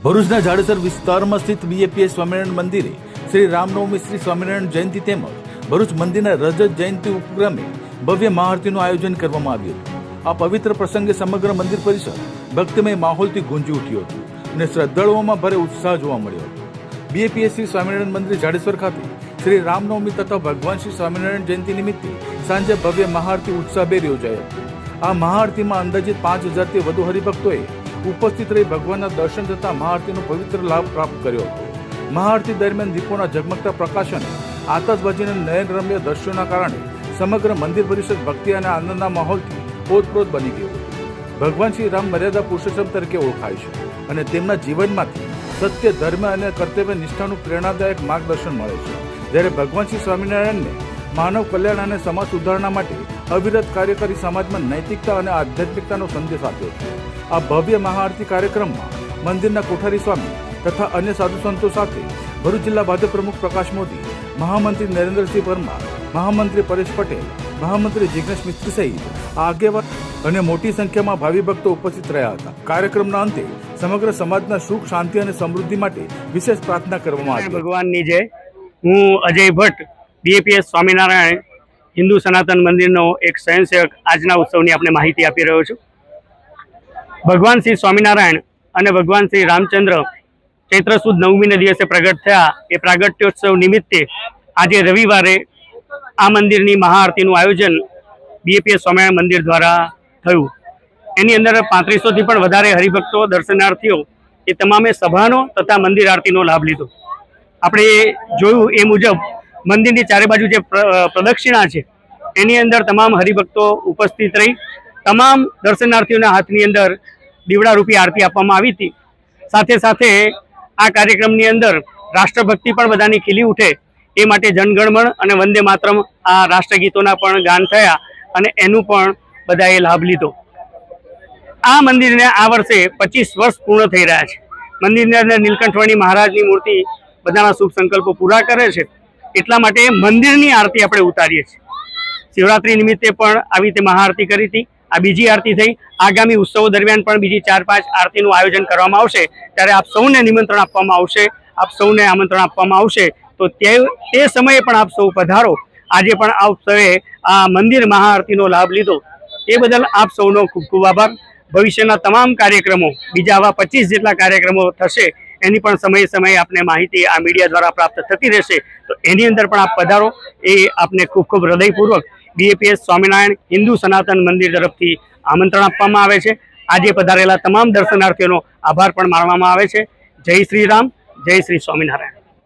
ભરૂચના જાડેસર વિસ્તારમાં સ્થિત બીએપીએસ સ્વામિનારાયણ મંદિરે શ્રી રામનવમી શ્રી સ્વામિનારાયણ જયંતિ તેમજ ભરૂચ મંદિરના રજત જયંતિ ઉપક્રમે ભવ્ય મહાઆરતીનું આયોજન કરવામાં આવ્યું હતું। આ પવિત્ર પ્રસંગે સમગ્ર મંદિર પરિસર ભક્તિમય માહોલથી ગુંજી ઉઠ્યું હતું અને શ્રદ્ધાળુઓમાં ભારે ઉત્સાહ જોવા મળ્યો હતો। બીએપીએસ શ્રી સ્વામિનારાયણ મંદિર જાડેશ્વર ખાતે શ્રી રામનવમી તથા ભગવાન શ્રી સ્વામિનારાયણ જયંતિ નિમિત્તે સાંજે ભવ્ય મહાઆરતી ઉત્સાહભેર યોજાઈ હતી। આ મહાઆરતીમાં અંદાજિત 5000થી વધુ હરિભક્તોએ ઉપસ્થિત રહી ભગવાનના દર્શન તથા મહાઆરતીનો પવિત્ર લાભ પ્રાપ્ત કર્યો હતો। મહાઆરતી દરમિયાન દીપોના ઝગમગતા પ્રકાશ અને આતશબાજીના નયનરમ્ય દ્રશ્યોના કારણે સમગ્ર મંદિર પરિસર ભક્તિ અને આનંદના માહોલથી ઓતપ્રોત બની ગયું હતું। ભગવાન શ્રી રામ મર્યાદા પુરુષોત્તમ તરીકે ઓળખાય છે અને તેમના જીવનમાંથી સત્ય, ધર્મ અને કર્તવ્ય નિષ્ઠાનું પ્રેરણાદાયક માર્ગદર્શન મળે છે, જ્યારે ભગવાન શ્રી સ્વામિનારાયણને માનવ કલ્યાણ અને સમાજ સુધારણા માટે અવિરત કાર્ય કરી સમાજમાં નૈતિકતા અને આધ્યાત્મિકતાનો સંદેશ આપ્યો છે। આ ભવ્ય મહાઆરતી કાર્યક્રમમાં મંદિરના કોઠારી સ્વામી તથા અન્ય સાધુ સંતો સાથે ભરૂચ જિલ્લા ભાજપ પ્રમુખ પ્રકાશ મોદી, મહામંત્રી નરેન્દ્રસિંહ પરમાર, મહામંત્રી પરેશ પટેલ, મહામંત્રી જિગ્નેશ મિસ્ત્રી સહિત આગેવાન અને મોટી સંખ્યામાં ભાવિ ભક્તો ઉપસ્થિત રહ્યા હતા। કાર્યક્રમના અંતે સમગ્ર સમાજના સુખ, શાંતિ અને સમૃદ્ધિ માટે વિશેષ પ્રાર્થના કરવામાં આવી। ભગવાનની જય। હું અજય ભટ્ટ, બીએપીએસ સ્વામિનારાયણ હિન્દુ સનાતન મંદિરનો એક સ્વયંસેવક આજના ઉત્સવની આપણે માહિતી આપી રહ્યો છું। ભગવાન શ્રી સ્વામિનારાયણ અને ભગવાન શ્રી રામચંદ્ર ચૈત્ર સુદ નવમીના દિવસે પ્રગટ થયા। એ પ્રાગટ્યોત્સવ નિમિત્તે આજે રવિવારે આ મંદિરની મહાઆરતીનું આયોજન બીએપીએસ સ્વામિનારાયણ મંદિર દ્વારા થયું। એની અંદર 3500થી પણ વધારે હરિભક્તો, દર્શનાર્થીઓ એ તમામે સભાનો તથા મંદિર આરતીનો લાભ લીધો। આપણે જોયું એ મુજબ મંદિરની ચારે બાજુ જે પ્રદક્ષિણા છે એની અંદર તમામ હરિભક્તો ઉપસ્થિત રહી તમામ દર્શનાર્થીઓના હાથની અંદર દીવડા રૂપી આરતી આપવામાં આવી હતી। સાથે સાથે આ કાર્યક્રમની અંદર રાષ્ટ્રભક્તિ પણ બધાની ખીલી ઉઠે એ માટે જનગણમન અને વંદે માતરમ આ રાષ્ટ્રગીતોના પણ ગાન થયા અને એનું પણ બધાએ લાભ લીધો। આ મંદિરને આ વર્ષે 25 વર્ષ પૂર્ણ થઈ રહ્યા છે। મંદિરની અંદર નીલકંઠવર્ણી મહારાજની મૂર્તિ બધાના શુભ સંકલ્પો પૂરા કરે છે, એટલા માટે મંદિરની આરતી આપણે ઉતારીએ છીએ। શિવરાત્રી નિમિત્તે પણ આવી રીતે મહાઆરતી કરી હતી। આ બીજી આરતી થઈ। આગામી ઉત્સવો દરમિયાન પણ બીજી 4-5 આરતીનું આયોજન કરવામાં આવશે, ત્યારે આપ સૌને નિમંત્રણ આપવામાં આવશે, આપ સૌને આમંત્રણ આપવામાં આવશે। તો તે સમયે પણ આપ સૌ પધારો। આજે પણ આપ સૌએ આ મંદિર મહાઆરતીનો લાભ લીધો એ બદલ આપ સૌનો ખૂબ ખૂબ આભાર। ભવિષ્યના તમામ કાર્યક્રમો, બીજા આવા 25 જેટલા કાર્યક્રમો થશે, એની પણ સમયે સમયે આપને માહિતી આ મીડિયા દ્વારા પ્રાપ્ત થતી રહેશે। તો એની અંદર પણ આપ પધારો એ આપને ખૂબ ખૂબ હૃદયપૂર્વક બીએપીએસ સ્વામિનારાયણ હિન્દુ સનાતન મંદિર તરફથી આમંત્રણ આપવામાં આવે છે। આજે પધારેલા તમામ દર્શનાર્થીઓનો આભાર પણ માનવામાં આવે છે। જય શ્રી રામ, જય શ્રી સ્વામિનારાયણ।